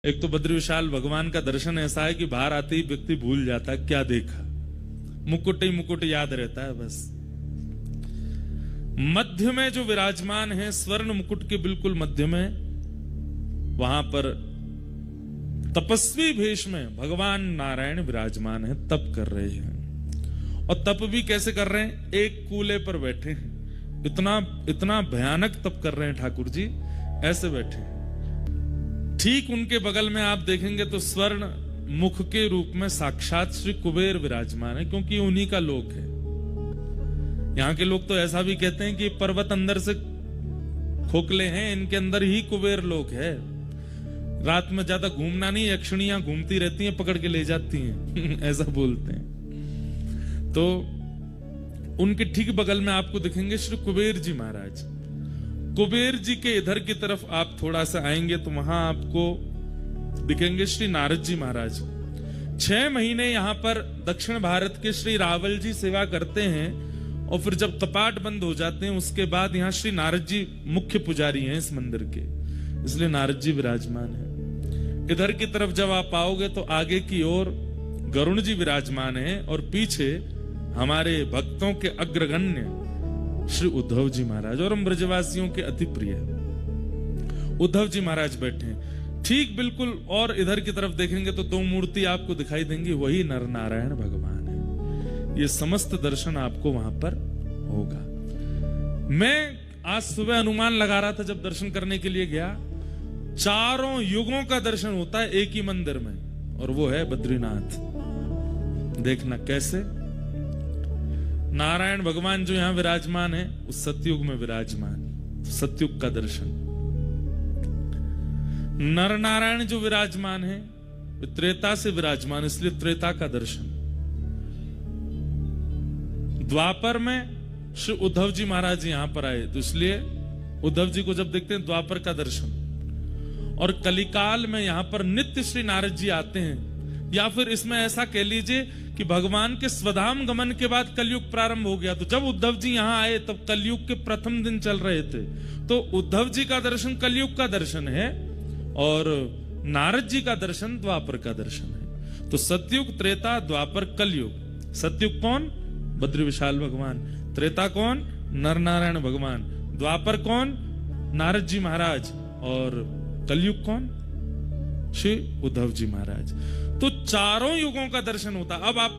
एक तो बद्री विशाल भगवान का दर्शन ऐसा है कि बाहर आते ही व्यक्ति भूल जाता है क्या देखा, मुकुट ही मुकुट याद रहता है बस। मध्य में जो विराजमान है, स्वर्ण मुकुट के बिल्कुल मध्य में, वहां पर तपस्वी भेष में भगवान नारायण विराजमान है, तप कर रहे हैं। और तप भी कैसे कर रहे हैं? एक कूले पर बैठे हैं। इतना भयानक तप कर रहे हैं ठाकुर जी, ऐसे बैठे हैं। ठीक उनके बगल में आप देखेंगे तो स्वर्ण मुख के रूप में साक्षात श्री कुबेर विराजमान है, क्योंकि उन्हीं का लोक है। यहाँ के लोग तो ऐसा भी कहते हैं कि पर्वत अंदर से खोखले हैं, इनके अंदर ही कुबेर लोक है। रात में ज्यादा घूमना नहीं, यक्षिणियां घूमती रहती हैं, पकड़ के ले जाती हैं ऐसा बोलते हैं। तो उनके ठीक बगल में आपको दिखेंगे श्री कुबेर जी महाराज। कुबेर जी के इधर की तरफ आप थोड़ा सा आएंगे तो वहां आपको दिखेंगे श्री नारद जी महाराज। 6 महीने यहाँ पर दक्षिण भारत के श्री रावल जी सेवा करते हैं, और फिर जब कपाट बंद हो जाते हैं उसके बाद यहाँ श्री नारद जी मुख्य पुजारी हैं इस मंदिर के, इसलिए नारद जी विराजमान है। इधर की तरफ जब आप आओगे तो आगे की ओर गरुण जी विराजमान हैं, और पीछे हमारे भक्तों के अग्रगण्य श्री उद्धव जी महाराज और हम ब्रजवासियों के अति प्रिय उद्धव जी महाराज बैठे हैं। ठीक बिल्कुल, और इधर की तरफ देखेंगे तो 2 मूर्ति आपको दिखाई देंगी, वही नर नारायण भगवान है। ये समस्त दर्शन आपको वहां पर होगा। मैं आज सुबह अनुमान लगा रहा था जब दर्शन करने के लिए गया, 4 युगों का दर्शन होता है एक ही मंदिर में, और वो है बद्रीनाथ। देखना कैसे नारायण भगवान जो यहां विराजमान है उस सतयुग में विराजमान, सतयुग का दर्शन। नर नारायण जो विराजमान है त्रेता से विराजमान, इसलिए त्रेता का दर्शन। द्वापर में श्री उद्धव जी महाराज यहां पर आए, तो इसलिए उद्धव जी को जब देखते हैं द्वापर का दर्शन। और कलिकाल में यहां पर नित्य श्री नारद जी आते हैं, या फिर इसमें ऐसा कह लीजिए कि भगवान के स्वधाम गमन के बाद कलयुग प्रारंभ हो गया। तो जब उद्धव जी यहां आए तब कलयुग के प्रथम दिन चल रहे थे, तो उद्धव जी का दर्शन कलयुग का दर्शन है, और नारद जी का दर्शन द्वापर का दर्शन है। तो सतयुग, त्रेता, द्वापर, कलयुग। सतयुग कौन? बद्री विशाल भगवान। त्रेता कौन? नर नारायण भगवान। द्वापर कौन? नारद जी महाराज। और कलयुग कौन? श्री उद्धव जी महाराज। तो 4 युगों का दर्शन होता। अब आप